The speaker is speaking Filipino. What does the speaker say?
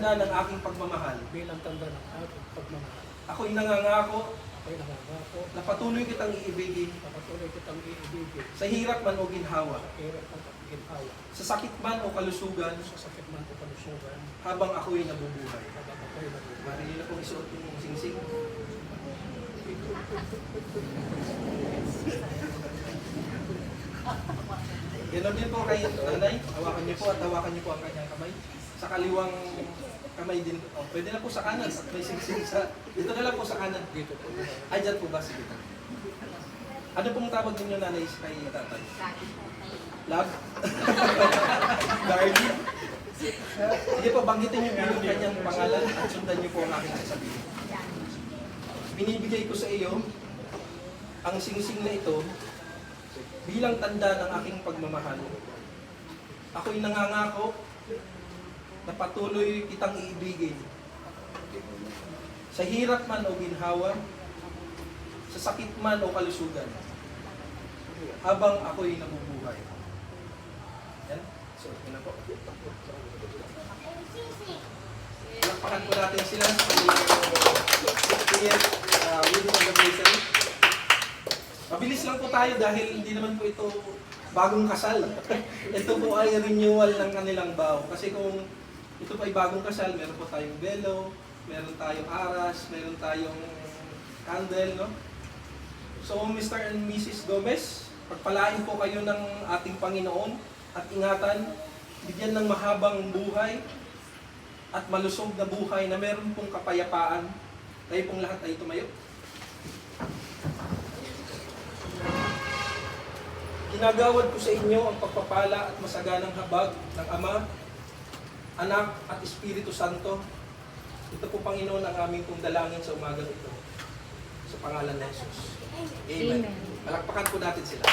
ng aking pagmamahal. Bilang tanda ng aking pagmamahal. Ako'y nangangako Ako'y nangangako na patuloy kitang iibigin na patuloy kitang iibigin sa hirap man o ginhawa, sa hirap at ginhawa, sa sakit man o kalusugan, sa sakit man o kalusugan, habang ako'y nabubuhay. habang ako'y nabubuhay. Marili na pong isuot yung singsing. Ganon din po kay nanay. Hawakan niyo po at hawakan niyo po ang kanyang kamay. Sa kaliwang kamay din. Oh, pwede na po sa kanan. At may singsing sa... Dito na lang po sa kanan. Dito po. Ay, dyan po ba? Sige. Ano pong tawag ninyo nanay kay tatay? Love? Darling? Sige po, banggitin niyo po yung kanyang pangalan at sundan niyo po ang aking sasabihin. Binibigay ko sa iyo ang singsing na ito bilang tanda ng aking pagmamahal. Ako'y nangangako na patuloy kitang iibigin sa hirap man o ginhawa, sa sakit man o kalusugan, habang ako'y nabubuhay. Yan. So, yun na po. Palakpakan po natin sila sa Wedding Anniversary. Mabilis lang po tayo dahil hindi naman po ito bagong kasal. Ito po ay renewal ng kanilang vow. Kasi kung ito po ay bagong kasal, meron po tayong belo, meron tayong aras, meron tayong candle, no? So, Mr. and Mrs. Gomez, pagpalain po kayo ng ating Panginoon at ingatan, bigyan ng mahabang buhay at malusog na buhay na meron pong kapayapaan. Tayo pong lahat ay tumayo. Ginagawad ko sa inyo ang pagpapala at masaganang habag ng Ama, Anak at Espiritu Santo. Ito po, Panginoon, ang aming pong dalangin sa umagang ito. Sa pangalan ni Jesus. Amen. Palakpakan po natin sila.